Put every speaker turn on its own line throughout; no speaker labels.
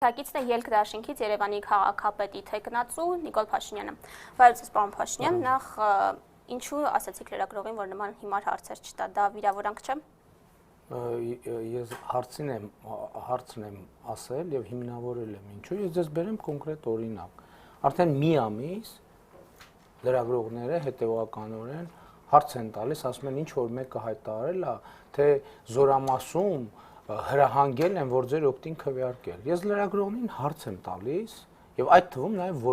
Թակիցն է ելք դաշինքից Երևանի քաղաքապետի թեկնածու Նիկոլ Փաշինյանը։ Վայրացած պարոն Փաշինյան, նախ ինչու ասացիք լրագրողին, որ նման հիմար հարցեր չտա, դա վիրավորանք չէ։
Ես հարցն եմ ասել եւ հիմնավորել եմ ինչու։ Ես ձեզ բերեմ կոնկրետ օրինակ։ Արդեն մի ամիս լրագրողները հետեւականորեն հարց են տալիս, ասում են ինչ որ մեկը հայտարարել է, թե Զորամասում հրահանգել են, որ ձեր օգտին քվեարկել։ Ես լրագրողին հարց եմ տալիս եւ այդ թվում նաեւ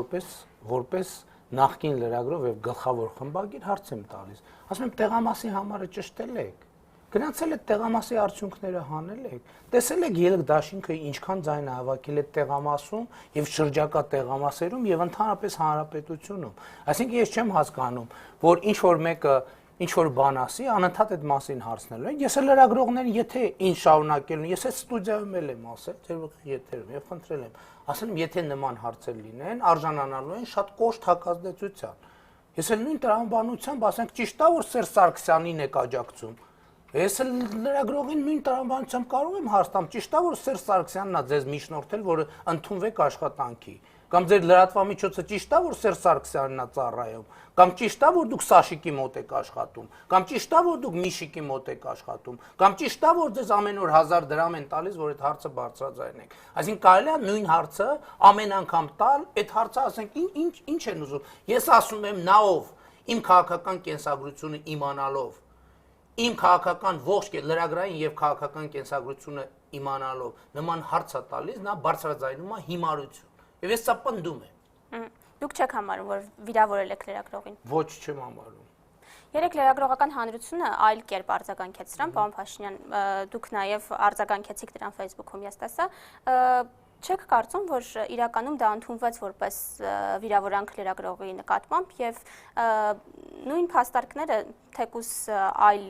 որպես նախկին լրագրող եւ գլխավոր խմբագիր հարց եմ տալիս։ Ասում եմ տեղամասի համարը ճշտել եք։ Գնացել եք տեղամասի արդյունքները հանել եք։ Տեսել եք ելք դաշինքը ինչքան ձայն հավաքել է տեղամասում եւ շրջակա տեղամասերում եւ ընդհանրապես հանրապետությունում։ Այսինքն ես չեմ հասկանում, որ ինչ որ մեկը ինչ որ բան ասի, անընդհատ այդ մասին հարցնելու են։ Ես էլ լրագրողներին, եթե ինչ շարունակելն, ես այդ ստուդիայում էլ եմ ասել, թերևս եթերում եւ խնդրել եմ, ասել եմ, եթե նման հարցեր լինեն, արժանանալու են շատ կոշտ հակազդեցության։ Ես էլ նույն տրամաբանությամբ ասենք ճիշտ է, որ Սերժ Սարգսյանին եք աջակցում։ Ես էլ լրագրողին նույն տրամաբանությամբ կարող եմ հարցնել, ճիշտ է, որ Սերժ Սարգսյանն է ձեզ միջնորդել, որ ընդունվեք աշխատանքի։ Կամ ձեր լրատվամիջոցը ճիշտ է, որ Սերժ Սարգսյանն է ծառայում, կամ ճիշտ է, որ դուք Սաշիկի մոտ եք աշխատում, կամ ճիշտ է, որ դուք Միշիկի մոտ եք աշխատում, կամ ճիշտ է, որ ձեզ ամեն օր 1000 դրամ են տալիս, որ այդ հարցը բարձրաձայնեք։ Այսինքն կարելի է նույն հարցը ամեն անգամ տալ, այդ հարցը ասենք ինչ են ուզում։ Ես ասում եմ նաով իմ քաղաքական կենսագրությունը իմանալով, իմ քաղաքական ողջ լրագրային եւ քաղաքական կենսագրությունը իմանալով նման հարց է տալիս, նա բարձրաձայնում է հիմարություն։ Եվ ես սա պնդում եմ։
Դուք չեք համարում, որ վիրավորել եք լրագրողին։
Ոչ, չեմ համարում։
Երեք լրագրողական հանրությունը այլ կերպ արձագանքեց դրան, պարոն Փաշինյան, դուք նաև արձագանքեցիք դրան Facebook-ում, ես տեսա։ Չեք կարծում, որ իրականում դա ընդունվեց որպես վիրավորանք լրագրողի նկատմամբ եւ նույն փաստարկները թեկուզ այլ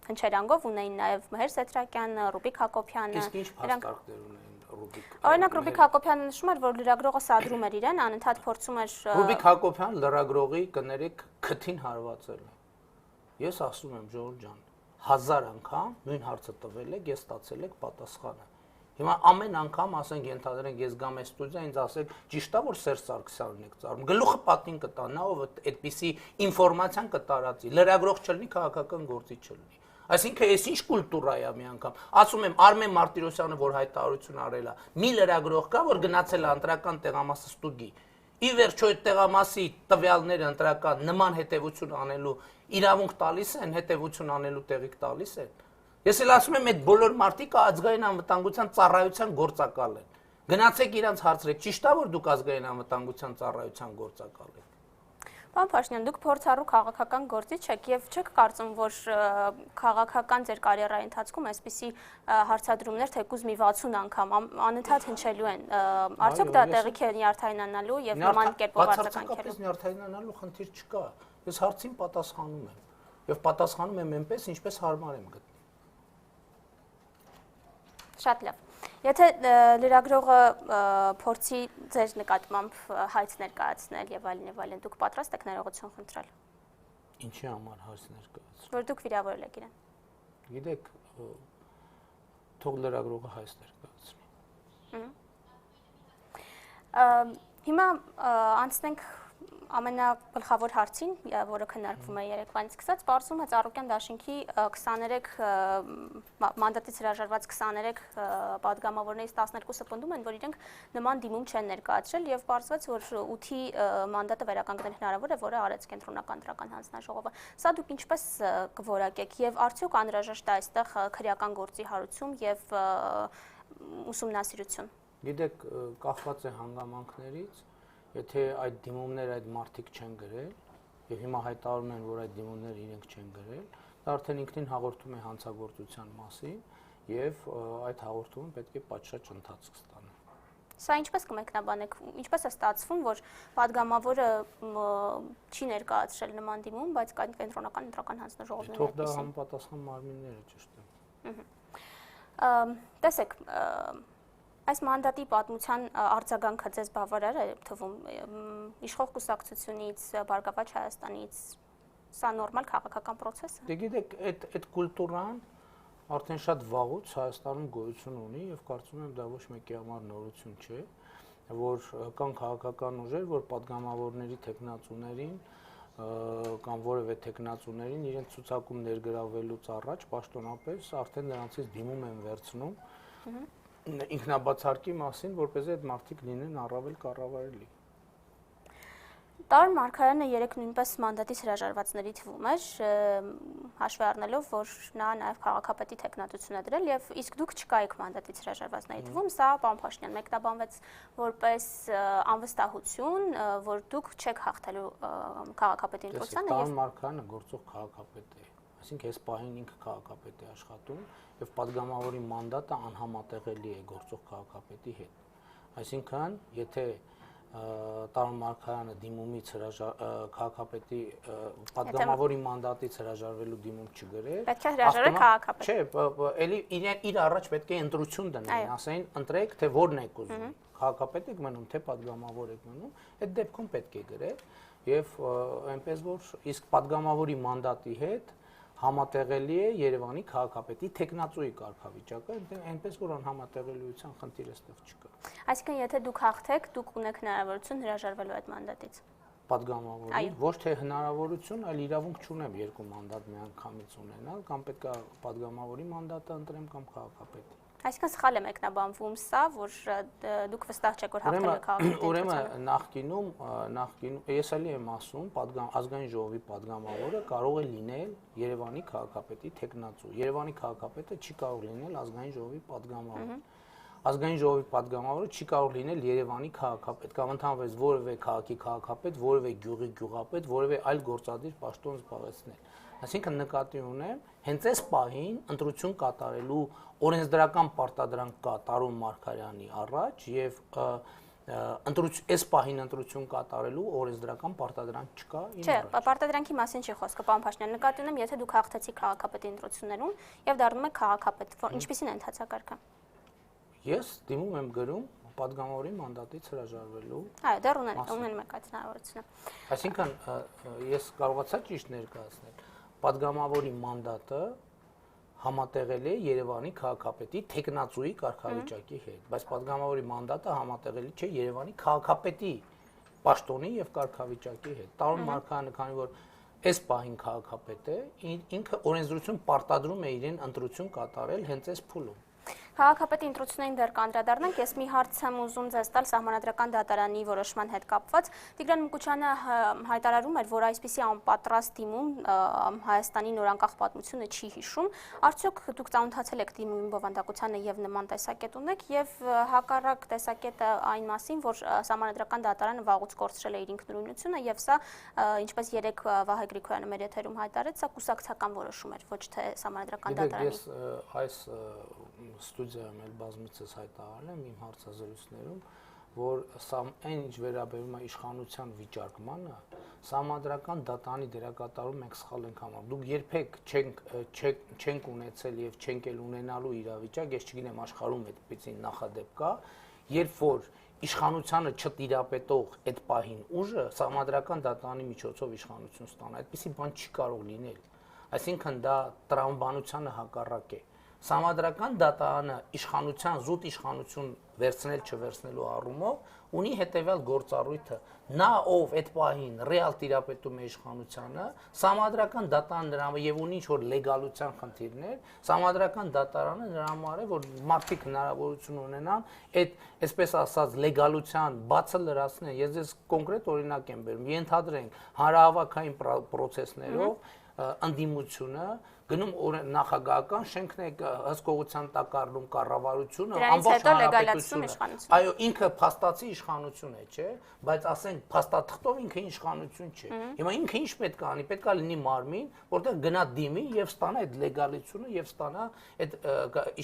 հնչերանգով ունեին նաև Մհեր Սեթրակյանը, Ռուբիկ Հակոբյանը։
Իսկ ինչ փաստարկներ ունեին Ռուբիկ։
Օրինակ Ռուբիկ Հակոբյանը նշում էր, որ լրագրողը սադրում էր իրեն, անընդհատ փորձում էր
Ռուբիկ Հակոբյան լրագրողի կներեք քթին հարվածել է։ Ես ասում եմ Ժողովուրդ ջան, 1000 անգամ նույն հարցը տվել եք, ես ստացել եք պատասխանը։ Հիմա ամեն անգամ ասենք ենթադրենք ես գամ այս ստուդիա ինձ ասեք ճիշտ է որ Սերժ Սարգսյանն եք ծառում գլուխը պատին կտա նա ով այդպիսի ինֆորմացիան կտարածի լրագրող չլինի քաղաքական գործի չլինի այսինքն ես ինչ կուլտուրա է մի անգամ ասում եմ Արմեն Մարտիրոսյանը որ հայտարարություն արել է մի լրագրող կա որ գնացել է ընտրական տեղամասը ստուգի ի վերջո այդ տեղամասի տվյալները ընտրական նման հետևություն անելու իրավունք տալիս են հետևություն անելու տեղիք տալիս են Ես էլ ասում եմ այդ բոլոր մարդիկ ազգային անվտանգության ծառայության գործակալ են։ Գնացեք իրանց հարցրեք, ճիշտ է որ դուք ազգային անվտանգության ծառայության գործակալ եք։
Պարոն Փաշինյան, դուք փորձառու քաղաքական գործիչ եք եւ չեք կարծում, որ քաղաքական ձեր կարիերայի ընթացքում այսպիսի հարցադրումներ թեկուզ մի 60 անգամ անընդհատ հնչելու են։ Արդյոք դա տեղիք է նյարդայնանալու եւ նման կերպով արձագանքելու։
Նյարդայնանալու խնդիր չկա։ Ես հարցին պատասխանում եմ եւ պատասխանում եմ այնպես, ինչպես հարմար եմ գտնում։
Շատ լավ։ Եթե լրագրողը փորձի ձեր նկատմամբ հայց ներկայացնել եւ այլն, դուք պատրաստ եք ներողություն խնդրել։
Ինչի համար հայց ներկայացնել։
Որ դուք վիրավորել եք իրեն։
Գիտեք, թող լրագրողը հայց ներկայացնի։
Հիմա անցնենք ամենագլխավոր հարցին, որը քննարկվում է երեկվանից սկսած, պարզվում է Ծառուկյան դաշինքի 23 մանդատից հրաժարված 23 պատգամավորներից 12-ը պնդում են, որ իրենք նման դիմում չեն ներկայացրել եւ պարզվեց, որ 8-ի մանդատը վերականգնել հնարավոր է, որը արեց կենտրոնական դրական հանձնաժողովը։ Սա դուք ինչպես կորակեք եւ արդյոք անհրաժեշտ է այստեղ քրեական գործի հարություն եւ ուսումնասիրություն։
Գիտեք, կախված է հանգամանքներից Եթե այդ դիմումները այդ մարդիկ չեն գրել եւ հիմա հայտարարում են, որ այդ դիմումները իրենք չեն գրել, դա արդեն ինքնին հաղորդում է հանցագործության մասին եւ այդ հաղորդումը պետք է պատշաճ ընթացք ստանա։
Սա ինչպես կմեկնաբանեք, ինչպես է ստացվում, որ падգամավորը չի ներկայացրել նման դիմում, բայց կենտրոնական ընտրական հանձնաժողովն
Թող դա համապատասխան մարմինները ճիշտ են։
Տեսեք, Այս մանդատի պատմության արձագանքը ձեզ բավարար է թվում իշխող կուսակցությունից, Բարգավաճ Հայաստանից, սա նորմալ քաղաքական պրոցես է։
Դե գիտեք, այդ կուլտուրան արդեն շատ վաղուց Հայաստանում գոյություն ունի եւ կարծում եմ դա ոչ մեկի համար նորություն չէ, որ կան քաղաքական ուժեր, որ падգամավորների տեխնացուներին կամ որևէ տեխնացուներին իրենց ցուցակում ներգրավելուց առաջ պաշտոնապես արդեն նրանցից դիմում են վերցնում ինքնաբացարկի մասին, որպեսզի այդ մարդիկ լինեն առավել կառավարելի։
Տարոն Մարգարյանը երեք նույնպես մանդատից հրաժարվածների թվում էր, հաշվի առնելով, որ նա նաև քաղաքապետի տեխնատություն է դրել եւ իսկ դուք չկայիք մանդատից հրաժարվածների թվում, սա պարոն Փաշինյան մեկնաբանվեց որպես անվստահություն, որ դուք չեք հաղթելու քաղաքապետի ընտրությանը
եւ Տարոն Մարգարյանը գործող քաղաքապետ է, այսինքն այս պահին ինքը քաղաքապետ է աշխատում եւ падգամավորի մանդատը անհամատեղելի է գործող քաղաքապետի հետ։ Այսինքն, եթե Տարոն Մարգարյանը դիմումից քաղաքապետի падգամավորի մանդատից հրաժարվելու դիմում չգրեր,
պետք է հրաժարվի քաղաքապետ։
Չէ, էլի իր առաջ պետք է ընտրություն դնեն, ասեն ընտրեք, թե որն եք ուզում, քաղաքապետ եք մնում, թե падգամավոր եք մնում, այդ դեպքում պետք է գրել եւ այնպես որ իսկ падգամավորի մանդատի հետ համատեղելի է Երևանի քաղաքապետի տեխնացուի կարգավիճակը, այնպես որ անհամատեղելիության խնդիր այստեղ չկա։
Այսինքն, եթե դուք հաղթեք, դուք ունեք հնարավորություն հրաժարվելու այդ մանդատից։
Падգամավորի, ոչ թե հնարավորություն, այլ իրավունք չունեմ երկու մանդատ միանգամից ունենալ, կամ պետք է падգամավորի մանդատը ընտրեմ կամ քաղաքապետի։
Այսինքն սխալ է մեկնաբանվում սա, որ դուք վստահ չեք, որ հաղթելու քաղաքապետի։
Ուրեմն նախկինում ես էլի եմ ասում, ազգային ժողովի падգամավորը կարող է լինել Երևանի քաղաքապետի տեխնացու։ Երևանի քաղաքապետը չի կարող լինել ազգային ժողովի падգամավոր։ Ազգային ժողովի падգամավորը չի կարող լինել Երևանի քաղաքապետ կամ ընդհանրապես որևէ քաղաքի քաղաքապետ, որևէ գյուղի գյուղապետ, որևէ այլ գործադիր պաշտոն զբաղեցնել։ Այսինքն նկատի ունեմ, հենց այս պահին ընտրություն կատարելու օրենսդրական պարտադրանք կա Տարոն Մարգարյանի առաջ եւ այս պահին ընտրություն կատարելու օրենսդրական պարտադրանք չկա իմ
Չէ,
առաջ։
պարտադրանքի մասին չի խոսքը, պարոն Փաշինյան, նկատի ունեմ, եթե դուք հաղթեցիք քաղաքապետի ընտրություններում եւ դառնում եք քաղաքապետ, ինչպիսին է ընթացակարգը։
Ես դիմում եմ գրում падգամավորի մանդատից հրաժարվելու։
Այո, դեռ ունեն մեկ այդ հնարավորությունը։
Այսինքն ես կարողացա ճիշտ ներկայացնել։ Падգամավորի մանդատը համատեղել է Երևանի քաղաքապետի տեխնացուի կարգավիճակի հետ, բայց падգամավորի մանդատը համատեղելի չէ Երևանի քաղաքապետի պաշտոնի եւ կարգավիճակի հետ։ Տարոն Մարգարյանը, քանի որ այս պահին քաղաքապետ է, ինքը օրենսդրություն պարտադրում է իրեն ընտրություն կատարել հենց այս փուլում։
Քաղաքապետի ընտրություններին դեռ կանդրադառնանք, ես մի հարց եմ ուզում ձեզ տալ Սահմանադրական դատարանի որոշման հետ կապված։ Տիգրան Մկուչյանը հայտարարում էր, որ այսպիսի անպատրաստ դիմում Հայաստանի նորանկախ պատմությունը չի հիշում։ Արդյոք դուք ծանոթացել եք դիմումի բովանդակությանը եւ նման տեսակետ ունեք եւ հակառակ տեսակետը այն մասին, որ Սահմանադրական դատարանը վաղուց կորցրել է իր ինքնուրույնությունը եւ սա, ինչպես երեք Վահե Գրիգորյանը մեր եթերում հայտարարեց, սա կուսակցական որոշում էր, ոչ թե Սահմանադրական դատարանի։
Ես այս ստուդիայում էլ բազմիցս հայտարարել եմ իմ հարցազրույցներում, որ այն ինչ վերաբերում է իշխանության վիճակմանը, Սահմանադրական դատարանի դերակատարում մենք սխալ ենք համարում։ Դուք երբեք չենք ունեցել եւ չենք էլ ունենալու իրավիճակ, ես չգիտեմ աշխարհում այդպիսի նախադեպ կա, երբ որ իշխանությանը չտիրապետող այդ պահին ուժը Սահմանադրական դատարանի միջոցով իշխանություն ստանա, այդպիսի բան չի կարող լինել։ Այսինքն դա տրամաբանությանը հակառակ է։ Սահմանադրական դատարանը իշխանության զուտ իշխանություն վերցնել չվերցնելու առումով ունի հետևյալ գործառույթը. նա ով այդ պահին ռեալ տիրապետում է իշխանությանը, Սահմանադրական դատարանը նրա եւ ունի ինչ որ լեգալության խնդիրներ, Սահմանադրական դատարանը նրա համար է, որ մարդիկ հնարավորություն ունենան այդ այսպես ասած լեգալության բացը լրացնել։ Ես ձեզ կոնկրետ օրինակ եմ բերում։ Ենթադրենք հանրահավաքային պրոցեսներով ընդդիմությունը գնում նախագահական շենքն է հսկողության տակ առնում կառավարությունը
ամբողջ հանրապետությունը
այո ինքը փաստացի իշխանություն է չէ բայց ասենք փաստաթղթով ինքը իշխանություն չէ հիմա ինքը ինչ պետք է անի պետք է լինի մարմին որտեղ գնա դիմի եւ ստանա այդ լեգալությունը եւ ստանա այդ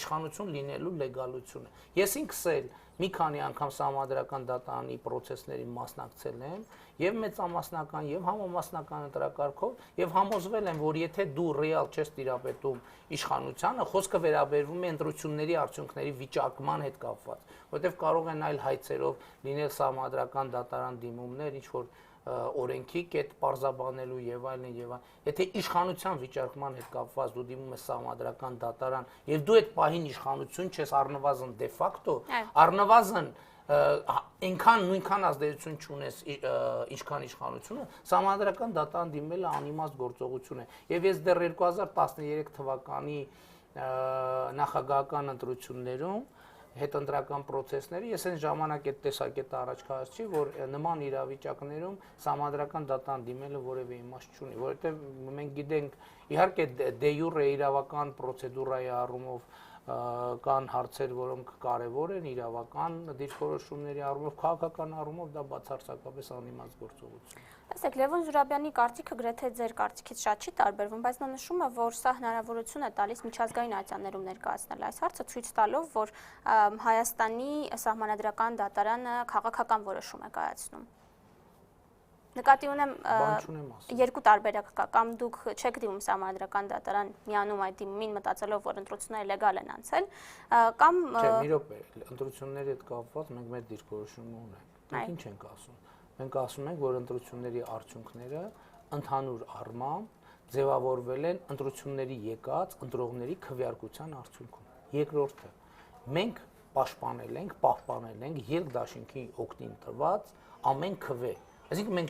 իշխանություն լինելու լեգալությունը ես ինքս էլ մի քանի անգամ Սահմանադրական դատարանի process-ների մասնակցել եմ եւ մեծամասնական եւ համամասնական ընտրակարգով եւ համոզվել եմ որ եթե դու ռեալ չես տիրապետում իշխանությանը խոսքը վերաբերվում է ընտրությունների արդյունքների վիճակման հետ կապված որովհետեւ կարող են այլ հայցերով լինել Սահմանադրական դատարան դիմումներ ինչ որ օրենքի կետ պարզաբանելու եւ այլն եւ այլն։ Եթե իշխանության վիճարկման հետ կապված դու դիմում ես Սահմանադրական դատարան եւ դու այդ պահին իշխանություն չես առնվազն դե ֆակտո, առնվազն այնքան նույնքան ազդեցություն չունես ինչքան իշխանությունը, Սահմանադրական դատարան դիմելը անիմաստ գործողություն է։ Եվ ես դեռ 2013 թվականի նախագահական ընտրություններում հետընտրական process-ների ես այն ժամանակ այդ տեսակետը առաջ քաշեցի, որ նման իրավիճակներում Սահմանադրական դատարան դիմելը որևէ իմաստ չունի, որովհետև մենք գիտենք, իհարկե դե յուրե իրավական պրոցեդուրայի առումով կան հարցեր, որոնք կարևոր են իրավական դիրքորոշումների առումով, քաղաքական առումով դա բացարձակապես անիմաստ գործողություն է։
Տեսեք, Լևոն Զուրաբյանի կարծիքը գրեթե ձեր կարծիքից շատ չի տարբերվում, բայց նա նշում է, որ սա հնարավորություն է տալիս միջազգային ատյաններում ներկայացնել այս հարցը, ցույց տալով, որ Հայաստանի Սահմանադրական դատարանը քաղաքական որոշում է կայացնում։ Նկատի ունեմ երկու տարբերակ կա, կամ դուք չեք դիմում Սահմանադրական դատարան, միանում այդ դիմումին մտածելով, որ ընտրությունները լեգալ են անցել, կամ
Չէ, մի րոպե, ընտրությունների հետ կապված մենք մեր դիրքորոշումը ունենք։ Մենք ինչ ենք ասում։ Մենք ասում ենք, որ ընտրությունների արդյունքները ընդհանուր առմամբ ձևավորվել են ընտրությունների եկած ընտրողների քվեարկության արդյունքում։ Երկրորդը, մենք պահպանել ենք երկդաշինքի օգտին տրված ամեն քվե։ Այսինքն մենք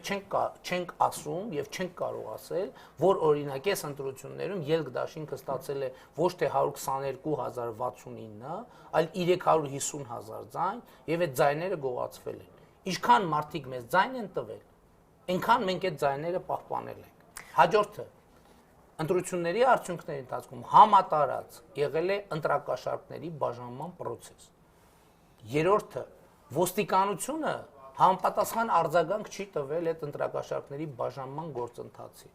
չենք ասում եւ չենք կարող ասել, որ օրինակ այս ընտրություններում երկդաշինքը ստացել է ոչ թե 122069, այլ 350,000 ձայն եւ այդ ձայները գողացվել են։ Ինչքան մարդիկ մեզ ձայն են տվել, այնքան մենք այդ ձայները պահպանել ենք։ Հաջորդը ընտրությունների արդյունքների ընթացքում համատարած եղել է ընտրակաշառքների բաժանման process։ Երրորդը ոստիկանությունը համապատասխան արձագանք չի տվել այդ ընտրակաշառքների բաժանման գործընթացին։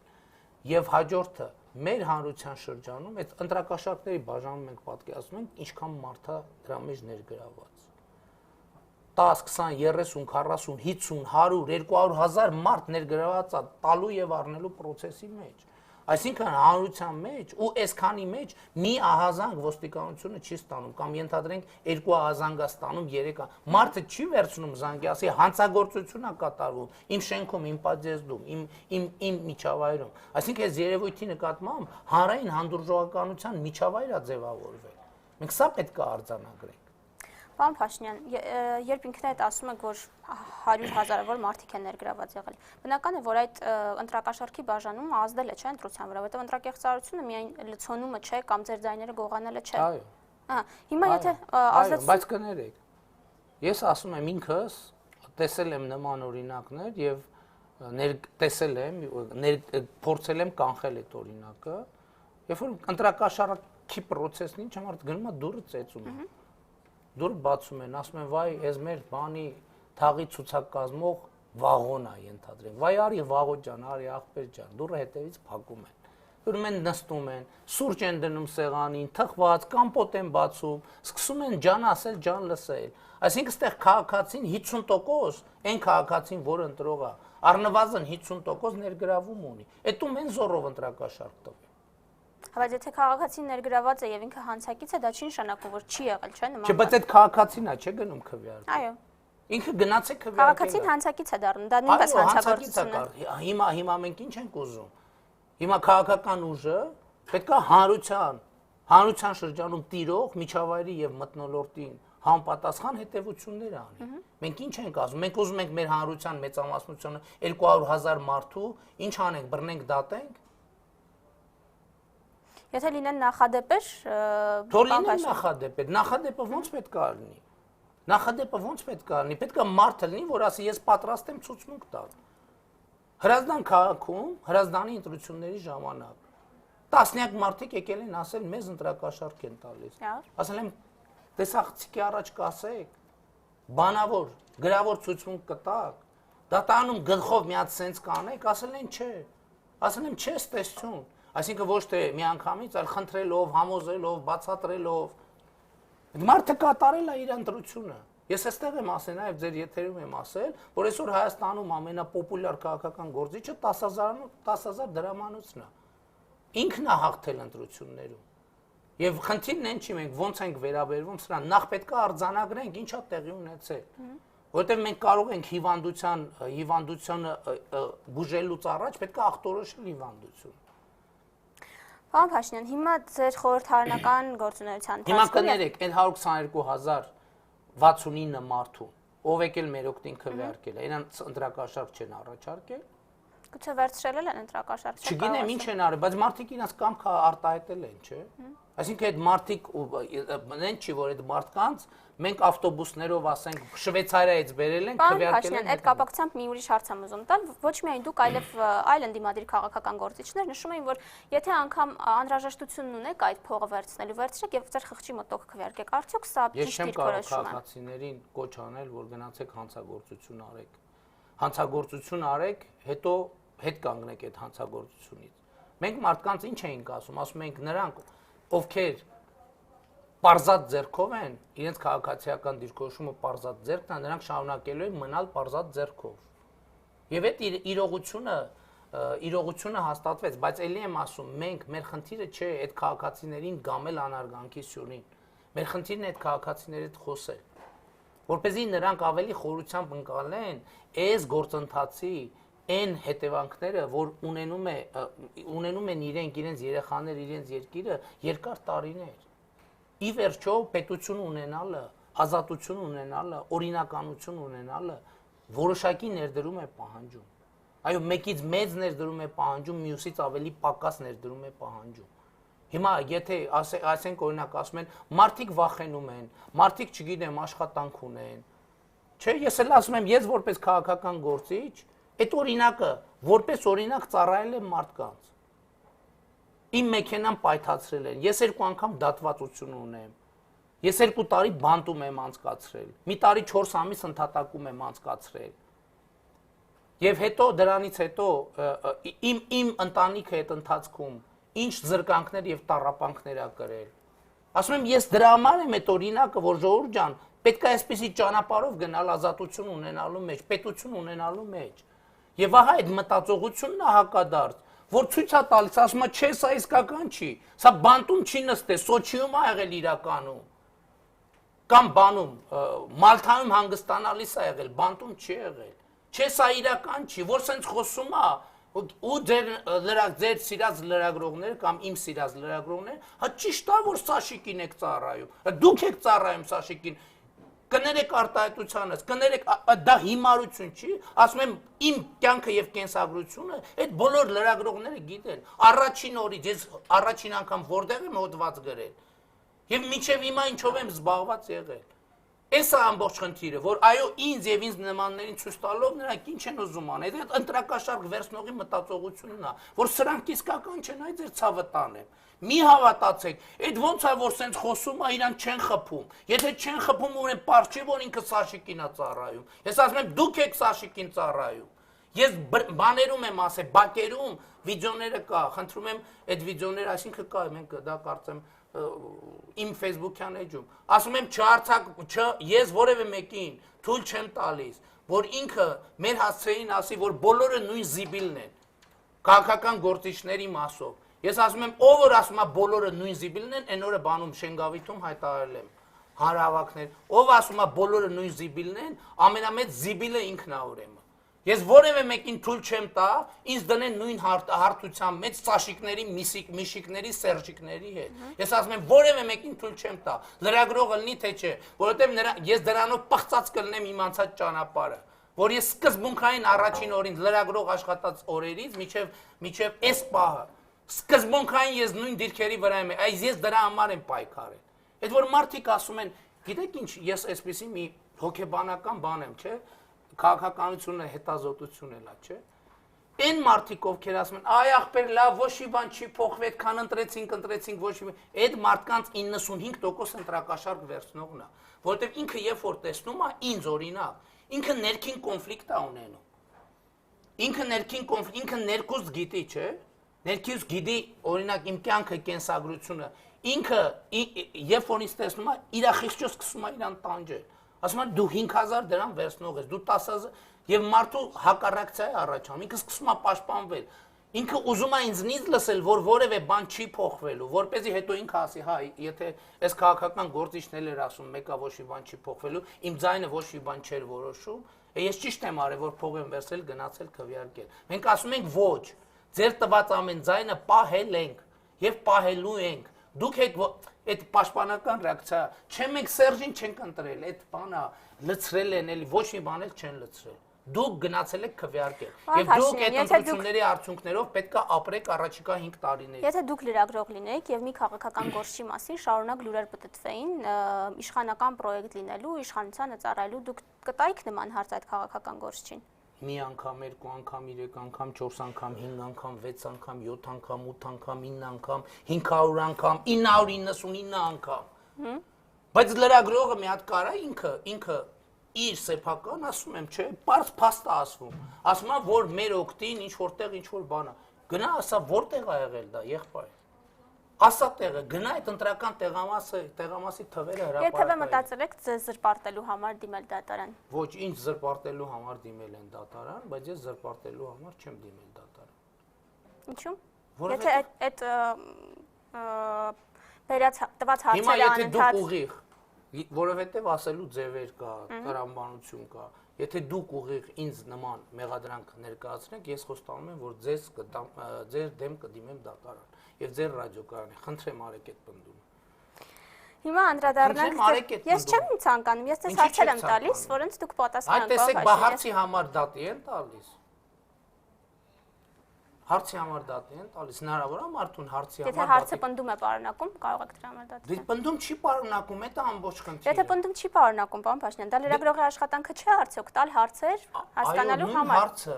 Եւ հաջորդը մեր հանրության շրջանում այդ ընտրակաշառքների բաժանում մենք պատկերացնում ենք ինչքան մարդ է դրա մեջ ներգրաված։ 10, 20, 30, 40, 50, 100, 200,000 մարդ ներգրաված է տալու եւ առնելու process-ի մեջ։ Այսինքն հանրության մեջ ու այսքանի մեջ մի ահազանգ ոստիկանությունը չի ստանում կամ ենթադրենք 2 ահազանգ է ստանում 3 մարդը չի վերցնում զանգի, ասի հանցագործություն է կատարվում իմ շենքում, իմ պատժեզդում, իմ միջավայրում։ Այսինքն այս երևույթի նկատմամբ հանրային հանդուրժողականության միջավայր է ձևավորվել։ Մենք սա պետք է արձանագրենք։
Պարոն Փաշինյան, երբ ինքն այդ ասում եք, որ 100,000-ավոր մարդիկ են ներգրաված եղել, բնական է, որ այդ ընտրակաշառքի բաժանումը ազդել է, չէ՞, ընտրության վրա, որովհետև ընտրակեղծարությունը միայն լցոնումը չէ կամ ձեր ձայները գողանելը չէ։
Այո։
Հիմա եթե
ազդեցություն, բայց կներեք։ Ես ասում եմ ինքս տեսել եմ նման օրինակներ եւ տեսել եմ, փորձել եմ կանխել այդ օրինակը, երբ որ ընտրակաշառքի process-ն ինչ համար գնում է դուրը ծեծում է։ Դուր բացում են, ասում են, վայ, ես մեր բանի թաղի ցուցակ կազմող վաղոն է ենթադրենք։ Վայ, արի վաղո ջան, արի աղբեր ջան, դուրը հետևից փակում են։ Ուրեմն են նստում են, սուրճ են դնում սեղանին, թխված, կամպոտ են բացում, սկսում են ջան ասել, ջան լսել։ Այսինքն այստեղ քաղաքացին 50%, այն քաղաքացին, որը ընտրող է, առնվազն 50% ներգրավում ունի։ Այդում են զորով ընտրակաշառք տվել։
Բայց եթե քաղաքացին ներգրաված է եւ ինքը հանցակից է, դա չի նշանակում, որ չի եղել, չէ՞, նման։
Չէ, բայց այդ քաղաքացին է, չէ՞ գնում քվեարկել։
Այո։
Ինքը գնաց է քվեարկել։
Քաղաքացին հանցակից է դառնում, դա նույնպես հանցագործություն է։
Հիմա մենք ինչ ենք ուզում։ Հիմա քաղաքական ուժը պետք է հանրության շրջանում տիրող միջավայրի եւ մթնոլորտին համապատասխան հետևություններ անի։ Մենք ինչ ենք ասում։ Մենք ուզում ենք մեր հանրության մեծամասնությունը 200,000 մարդու ինչ անենք, բռնենք, դատենք։
Եթե լինեն նախադեպեր,
թող լինեն նախադեպեր, նախադեպը ո՞նց պետք է լինի։ Նախադեպը ո՞նց պետք է լինի։ Պետք է մարդը լինի, որ ասի ես պատրաստ եմ ցուցմունք տալ։ Հրազդան քաղաքում, Հրազդանի ընտրությունների ժամանակ տասնյակ մարդիկ եկել են ասել մեզ ընտրակաշառք են տալիս։ Ասել եմ, տեսախցիկի առաջ կասեք, բանավոր, գրավոր ցուցմունք կտակ, դատարանում գլխով մի հատ սենց կանեք, ասել են չէ։ Ասել եմ չէ, ստեսություն։ Այսինքն ոչ թե միանգամից, այլ խնդրելով, համոզելով, բացատրելով։ Մարդը կատարել է իր ընտրությունը։ Ես այստեղ եմ ասել, նաև ձեր եթերում եմ ասել, որ այսօր Հայաստանում ամենապոպուլյար քաղաքական գործիչը 10,000 դրամանոցն է։ Ինքն է հաղթել ընտրություններում։ Եվ խնդիրն այն չի, մենք ոնց ենք վերաբերվում սրան, նախ պետք է արձանագրենք ինչա տեղի ունեցել։ որովհետև մենք կարող ենք հիվանդությանը բուժելուց առաջ պետք է ախտորոշել հիվանդություն։
Պարոն Փաշինյան, հիմա ձեր խորհրդարանական գործունեության
Հիմա կներեք, այն 122,069 մարդու, ով եկել մեր օգտին քվեարկել է, իրանց ընտրակաշարք չեն առաջարկել։
Գուցե վերցրել են ընտրակաշարք։
Չգիտեմ ինչ են արել, բայց մարդիկ իրաց կամքը արտահայտել են, չէ՞։ Այսինքն այդ մարդիկ նեն չի, որ այդ մարդկանց մենք ավտոբուսներով, ասենք, Շվեյցարիայից բերել են, քվեարկել են։
Այդ կապակցությամբ մի ուրիշ հարց եմ ուզում տալ, ոչ միայն դուք, այլև այլ ընդդիմադիր քաղաքական գործիչներ նշում էին, որ եթե անգամ անհրաժեշտությունն ունեք այդ փողը վերցնելու, վերցրեք եւ ձեր խղճի մոտով քվեարկեք, արդյոք սա ճիշտ դիրքորոշում է։
Ես չեմ կարող քաղաքացիներին կոչ անել, որ գնացեք հանցագործություն արեք։ Հանցագործություն արեք, հետո հետ կանգնեք այդ հանցագործությունից։ Մենք մարդկանց ինչ էինք ասում ենք նրանք, ովքեր պարզած ձեռքով են, իրենց քաղաքացիական դիրքորոշումը պարզած ձեռքն է, նրանք շարունակելու են մնալ պարզած ձեռքով։ Եվ այդ իրողությունը հաստատվեց, բայց ելի եմ ասում, մենք մեր խնդիրը չէ այդ քաղաքացիներին գամել անարգանքի սյունին։ Մեր խնդիրն է այդ քաղաքացիների հետ խոսել, որպեսզի նրանք ավելի խորությամբ ընկալեն այս գործընթացի այն հետևանքները, որ ունենում են իրենց երեխաները, իրենց երկիրը երկար տարիներ։ Ի վերջո պետություն ունենալը, ազատություն ունենալը, օրինականություն ունենալը որոշակի ներդրում է պահանջում։ Այո, մեկից մեծ ներդրում է պահանջում, մյուսից ավելի պակաս ներդրում է պահանջում։ Հիմա եթե ասենք օրինակ ասում են, մարդիկ վախենում են, մարդիկ չգիտեմ աշխատանք ունեն։ Չէ, ես էլ ասում եմ, ես որպես քաղաքական գործիչ, այդ օրինակը որպես օրինակ ծառայել եմ մարդկանց։ Իմ մեքենան պայթացրել են, ես 2 անգամ դատվածություն ունեմ, ես 2 տարի բանտում եմ անցկացրել, մի տարի 4 ամիս ընդհատակում եմ անցկացրել, և հետո դրանից հետո իմ ընտանիքը այդ ընթացքում ինչ զրկանքներ և տառապանքներ ա կրել, ասում եմ ես դրա համար եմ այդ օրինակը, որ ժողովուրդ ջան, պետք է այսպիսի ճանապարհով գնալ ազատություն ունենալու մեջ, պետություն ունենալու մեջ, և ահա այդ մտածողությունն է հակադարձ, որ ցույց է տալիս, ասում է, չէ, սա իսկական չի, սա բանտում չի նստել, Սոչիում ա եղել իրականում, կամ բանում, Մալթայում հանգստանալիս ա եղել, բանտում չի եղել, չէ, սա իրական չի, որ սենց խոսում ա, ու ձեր սիրած լրագրողները կամ իմ սիրած լրագրողները, հա ճիշտ է, որ Սաշիկին եք ծառայում, դուք եք ծառայում Սաշիկին, կներեք արտահայտությանս, կներեք, դա հիմարություն չի, ասում եմ, իմ կյանքը և կենսագրությունը, այդ բոլոր լրագրողները գիտեն, առաջին օրից, ես առաջին անգամ որտեղ եմ հոդված գրել, և մինչև հիմա ինչով եմ զբաղված եղել, այս է ամբողջ խնդիրը, որ այո ինձ և ինձ նմաններին ցույց տալով նրանք ինչ են ուզում անել, այդ ընտրակաշարք վերցնողի մտածողությունն է, որ սրանք իսկական չեն, այ ձեր ցավը տանեմ, մի հավատացեք, այդ ոնց է, որ սենց խոսում է, իրանք չեն խփում, եթե չեն խփում, ուրեմն պարզ չի, որ ինքը Սաշիկին է ծառայում, ես ասում եմ, դուք եք Սաշիկին ծառայում, ես բաներում եմ ասել, բակերում վիդեոները կա, խնդրում եմ այդ վիդեոները, այսինքն կա, մենք դա կարծեմ իմ Facebook-յան էջում, ասում եմ ես որևէ մեկին թույլ չեմ տալիս, որ ինքը մեր հասցեին ասի, որ բոլորը նույն զիբիլն են, քաղաքական գործիչների մասով, ես ասում եմ, ով որ ասում է բոլորը նույն զիբիլն են, այն օրը բանում Շենգավիթում հայտարարել եմ, հանրահավաքներ, ով ասում է բոլորը նույն զիբիլն են, ամենամեծ զիբիլը ինքն է ուրեմն։ Ես որևէ մեկին թույլ չեմ տա, ինձ դնեն նույն հարթության մեջ Սաշիկների, Միշիկների, Սերժիկների հետ։ Ես ասում եմ, որևէ մեկին թույլ չեմ տա, լրագրողը լինի թե չէ, որովհետև ես դրանով պղծած կլնեմ իմ անցած ճանապարհը, որ ես սկզբունքային առաջին օրին լրագրող աշխատած օրերից մինչև այս պահը, սկզբունքային ես նույն դիրքերի վրա եմ, այս ես դրա համար եմ պայքարել։ Այդ որ մարդիկ ասում են, գիտեք ինչ, ես այսպիսի մի հոգեբանական բան եմ, չէ՞, քաղաքականությունը հետազոտություն էլա, չէ՞։ Այն մարդիկ, ովքեր ասում են, այ ախպեր, լավ, ոչ մի բան չի փոխվի, այդքան ընտրեցինք, ոչ մի բան, այդ մարդկանց 95% ընտրակաշարք վերցնողն է, որովհետև ինքը երբ որ տեսնում է, ինձ օրինակ, ինքը ներքին կոնֆլիկտ է ունենում։ Ինքը ներքուստ գիտի, չէ՞։ Ներքուստ գիտի, օրինակ, իմ կյանքը կենսագրությունը, ինքը երբ որ ինձ տեսնում է, իր խիղճը սկսում է իրան տանջել։ Ասում է դու 5000 դրամ վերցնող ես, դու 10000 եւ մարդու հակառակցիա է առաջանում, ինքը սկսում է պաշտպանվել։
Ինքը ուզում է ինձնից լսել, որ որևէ բան չի փոխվելու, որպեսզի հետո ինքը ասի, հա, եթե այս քաղաքական գործիչն էլ էր ասում, մեկը ոչ մի բան չի փոխվելու, իմ ձայնը ոչ մի բան չէր որոշում, ես ճիշտ եմ արել, որ փող եմ վերցրել, գնացել քվեարկել։ Մենք ասում ենք ոչ, ձեր տված ամեն ձայնը պահել ենք եւ պահելու ենք։ Դուք այդ պաշտպանական ռեակցիա, չէ՞ մենք Սերժին չենք ընտրել, այդ բանը լցրել են, էլի ոչ մի բան էլ չեն լցրել։ Դուք գնացել եք քվեարկել։ Եվ դուք այդ ընտրությունների արդյունքներով պետք է ապրեք առաջիկա 5 տարիներին։
Եթե դուք լրագրող լինեիք եւ մի քաղաքական գործի մասին շարունակ լուրեր պտտվեին, իշխանական պրոյեկտ լինելու, իշխանությանը ծառայելու, դուք կտայիք նման հարց այդ քաղաքական գործչին։
Մի անգամ, երկու անգամ, 3 անգամ, 4 անգամ, 5 անգամ, 6 անգամ, 7 անգամ, 8 անգամ, 9 անգամ, 500 անգամ, 999 անգամ։ Բայց լրագրողը մի հատ կարա ինքը իր սեփական ասում եմ, չէ, բարձ փաստ է ասվում։ Ասում է, որ մեր օգտին ինչ որտեղ ինչ որ բան է։ Գնա ասա որտեղ է եղել դա, եղբայր։ Ասա տեղը, գնա այդ ընտրական տեղամասի թվերը հրապարակային։
Երբևէ մտածել եք ձեզ զրպարտելու համար դիմել դատարան։
Ոչ, ինձ զրպարտելու համար դիմել են դատարան, բայց ես զրպարտելու համար չեմ դիմել դատարան։
Ինչու՞։
Որովհետև
Եթե այդ վերած տված
հիմա
հարցերը
եթե դուք
անընդհատ
ուղիղ, որովհետև ասելու ձևեր կա, տրամաբանություն կա, եթե դուք ուղիղ ինձ նման մեղադրանք ներկայացնեք, ես խոստանում եմ, որ ձեր դեմ կդիմեմ դատարան եւ ձեր ռադիոկայանի, խնդրեմ արեք այդ պնդումը։
Հիմա անդրադառնանք, ես չեմ ցանկանում, ես ձեզ հարցեր եմ տալիս, որոնց դուք պատասխան
Այդ տեսեք, բա հարցի համար դատի են տալիս։ Հարցի համար դատի են տալիս, հնարավոր է մարդուն հարցի համար
դատի։ Եթե հարցը պնդում է պարունակում, կարող եք դրա համար դատել։
Դե պնդում չի պարունակում, դա ամբողջ խնդիրը։
Եթե պնդում չի պարունակում, պարոն Փաշինյան, դա լրագրողի աշխատանքը չէ արդյոք տալ հարցեր հասկանալու համար։
Այո, հարցը,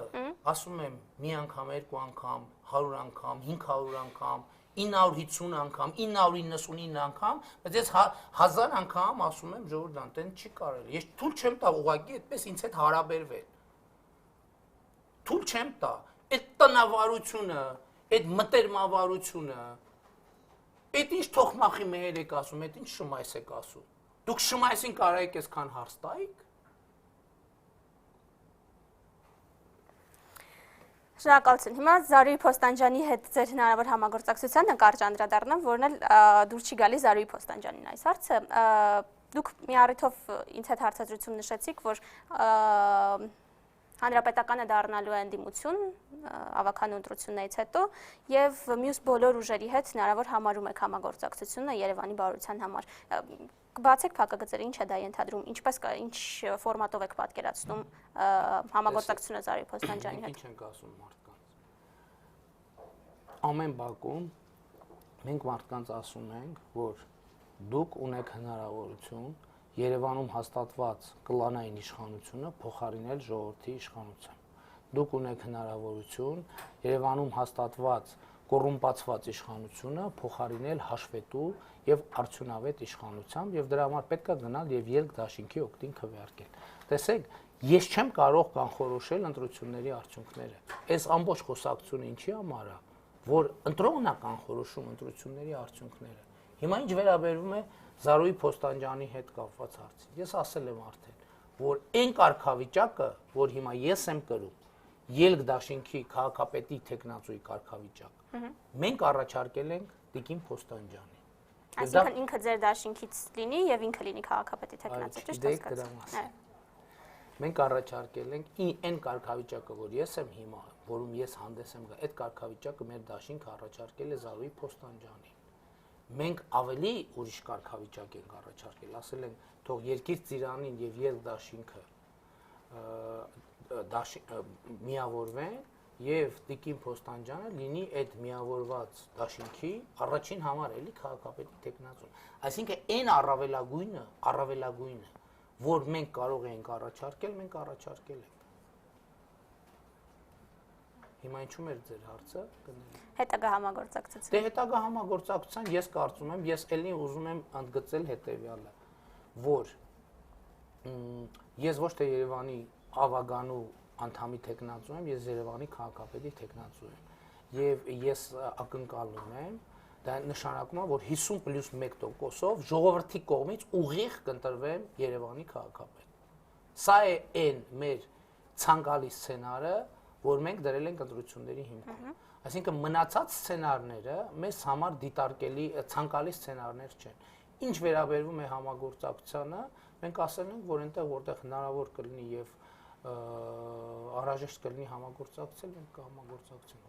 ասում եմ, մի անգամ, երկու անգամ, 100 անգամ, 500 անգամ, 950 անգամ, 999 անգամ, բայց ես 1000 անգամ ասում եմ ժողովրդան, տեն չի կարելի։ Ես թույլ չեմ տա ուղղակի այդպես ինձ հետ հարաբերվել։ Թույլ չեմ տա։ Այդ տնավարությունը, այդ մտերմավարությունը, այդ ինչ թողնախի մեհեր եք ասում, այդ ինչ շմայս եք ասում։ Դուք շմայսին կարայիք այսքան հարց տայիք։
Շնորհակալություն։ Հիմա Զարուհի Փոստանջյանի հետ ձեր հնարավոր համագործակցությանը կարճ անդրադառնամ, որն էլ դուր չի գալի Զարուհի Փոստանջյանին այս հարցը։ Դուք մի առիթով ինձ հետ հարցադրություն նշեցիք, որ Հանրապետականը դառնալու է ընդդիմություն ավականու ընտրություններից հետո եւ մյուս բոլոր ուժերի հետ հնարավոր համարում եք համագործակցությունը Երևանի բարության համար։ Կբացեք փակագծերը, ինչ է դա ենթադրում, ինչ ֆորմատով եք պատկերացնում համագործակցությունը Զարուհի Փոստանջյանի հետ։
Ինչ ենք ասում մարդկանց։ Ամեն բակում մենք մարդկանց ասում ենք, որ դուք ունեք հնարավորություն Երևանում հաստատված կլանային իշխանությունը փոխարինել ժողովրդի իշխանությամբ։ Դուք ունեք հնարավորություն Երևանում հաստատված կոռումպացված իշխանությունը փոխարինել հաշվետու եւ արդյունավետ իշխանությամբ եւ դրա համար պետք է գնալ եւ ելք դաշինքի օգտին քվեարկել։ Տեսեք, ես չեմ կարող կանխորոշել ընտրությունների արդյունքները։ Այս ամբողջ խոսակցությունը ինչի համար է, որ ընտրողն է կանխորոշում ընտրությունների արդյունքները։ Հիմա ինչ վերաբերում է Զարուհի Փոստանջյանի հետ կապված հարցին։ Ես ասել եմ արդեն, որ այն կարգավիճակը, որ հիմա ես եմ կրում, ելք դաշինքի քաղաքապետի տեխնացուի կարգավիճակ, մենք առաջարկել ենք Տիկին Փոստանջյանին։
Այսինքն ինքը ձեր դաշինքից լինի եւ ինքը լինի քաղաքապետի տեխնացու, ճիշտ հասկացա։
Մենք առաջարկել ենք այն կարգավիճակը, որ ես եմ հիմա, որում ես հանդես եմ գա, այդ կարգավիճակը մեր դաշինքը առաջարկել է Զարուհի Փոստանջյանին։ Մենք ավելի ուրիշ կարգավիճակ ենք առաջարկել, ասել ենք, թող Երկիր ծիրանին եւ ելք դաշինքը միավորվեն եւ Տիկին Փոստանջյանը լինի այդ միավորված դաշինքի առաջին համար էլի քաղաքապետի տեխնացուն։ Այսինքն այն առավելագույնը, որ մենք կարող ենք առաջարկել, մենք առաջարկել ենք։ Հիմա ինչու՞մ էր ձեր հարցը գնել։
Հետագա համագործակցություն։
Դե հետագա համագործակցության ես կարծում եմ, ես ելի ուզում եմ ընդգծել հետեւյալը, որ ես ոչ թե Երևանի ավագանու անդամի տեխնացու եմ, ես Երևանի քաղաքապետի տեխնացու եմ։ Եվ ես ակնկալում եմ, դա նշանակում է, որ 50+1%-ով ժողովրդի կողմից ուղիղ կընտրվեմ Երևանի քաղաքապետ։ Սա է այն մեր ցանկալի սցենարը, որ մենք դրել ենք ընտրությունների հիմքում։
Այսինքն մնացած սցենարները մեզ համար դիտարկելի ցանկալի սցենարներ չեն։ Ինչ վերաբերվում է համագործակցությանը, մենք ասել ենք, որ այնտեղ որտեղ հնարավոր կլինի եւ անհրաժեշտ կլինի համագործակցել, մենք կհամագործակցենք։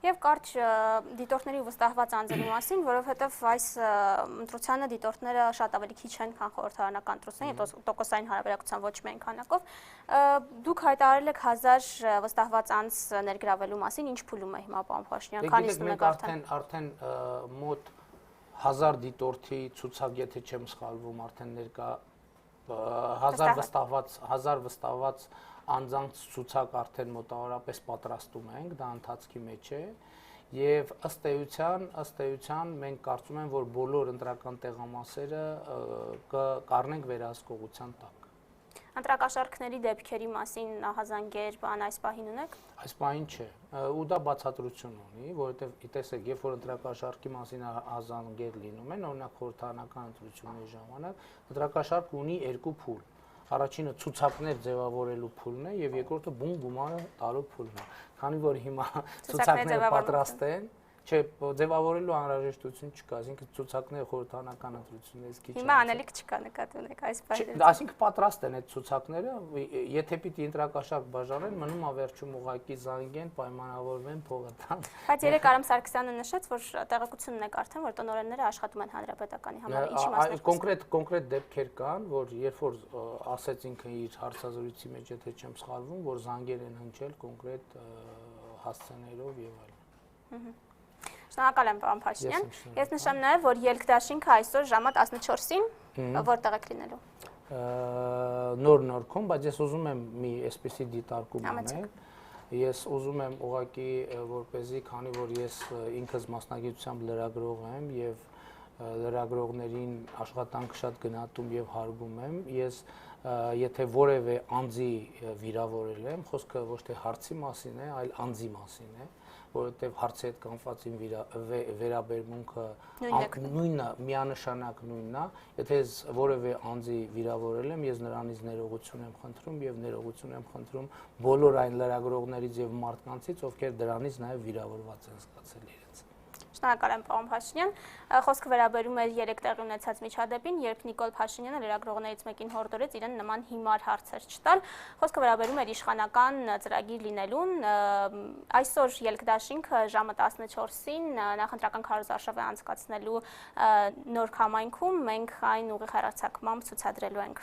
Եվ կարճ դիտորդների վստահված անձերի մասին, որովհետև այս ընտրությանը դիտորդները շատ ավելի քիչ են, քան խորհրդարանական ընտրությունները, տոկոսային հարաբերակցության ոչ միայն քանակով։ Դուք հայտարարել եք 1000 վստահված անձ ներգրավելու մասին, ինչ փուլում է հիմա պարոն Փաշինյան, քանիսն եք
արդեն մոտ 1000 դիտորդի ցուցակ, եթե չեմ սխալվում, արդեն ներկա 1000 վստահված անձանց ցուցակ արդեն մոտավորապես պատրաստում ենք, դա ընթացքի մեջ է եւ ըստ էության մենք կարծում ենք, որ բոլոր ընտրական տեղամասերը կառնենք վերահսկողության տակ։
Ընտրակաշառքների դեպքերի մասին ահազանգեր, բան այս պահին ունեք։
Այս պահին չէ, ու դա բացատրություն ունի, որովհետեւ տեսեք, երբ որ ընտրակաշառքի մասին ահազանգեր լինում են, օրինակ խորհրդարանական ընտրությունների ժամանակ, ընտրակաշառք ունի երկու փուլ։ Առաջինը ցուցակներ ձևավորելու փուլն է եւ երկրորդը բուն գումարը տալու փուլն է։ Քանի որ հիմա ցուցակները պատրաստ են, չէ, ձևավորելու անհրաժեշտություն չկա, այսինքն ցուցակները խորհրդարանական ընտրություններից քիչ են։
Հիմա անելիք չկա, նկատի ունեք այս բանը։
Այսինքն պատրաստ են այդ ցուցակները, եթե պիտի ընտրակաշառք բաժանեն, մնում է վերջում ուղղակի զանգեն, պայմանավորվեն, փողը տան։
Բայց երեք Արամ Սարգսյանը նշեց, որ տեղեկությունն եք արդեն, որ տնօրենները աշխատում են հանրապետականի համար, ինչի մասն է։
Կոնկրետ դեպքեր կան, որ երբ որ ասեց ինքը իր հարցազրույցի մեջ, եթե չեմ սխալվում, որ զանգեր են հնչել կոնկրետ հասցեներով եւ այլն։
Շնորհակալ եմ, պարոն Փաշինյան։ Ես նշեմ նաև, որ ելքդաշինքը այսօր ժամը 14-ին որտեղ եք լինելու։
Նոր Նորքում, բայց ես ուզում եմ մի այսպեսի դիտարկում անել։ Ես ուզում եմ ուղղակի, որպեսզի, քանի որ ես ինքս մասնագիտությամբ լրագրող եմ եւ լրագրողներին աշխատանք շատ գնահատում եւ հարգում եմ, ես եթե որևէ անձի վիրավորել եմ, խոսքը ոչ թե հարցի մասին է, այլ անձի մասին է, որովհետև հարցի հետ կապված վերաբերմունքը նույնը, միանշանակ նույնն է, եթե ես որևէ անձի վիրավորել եմ, ես նրանից ներողություն եմ խնդրում եւ ներողություն եմ խնդրում բոլոր այն լրագրողներից եւ մարդկանցից, ովքեր դրանից նաեւ վիրավորված են զգացել իրենց։
Շնորհակալ եմ, պարոն Փաշինյան։ Խոսքը վերաբերում է 3 տեղի ունեցած միջադեպին, երբ Նիկոլ Փաշինյանը լրագրողներից մեկին հորդորեց իրեն նման հիմար հարցեր չտալ։ Խոսքը վերաբերում էր իշխանական ծրագիր լինելուն։ Այսօր ելքդաշինքը ժամը 14-ին նախընտրական քարոզարշավ է անցկացնելու Նոր Քամայնքում, մենք այն ուղիղ հեռարձակմամբ ցուցադրելու ենք։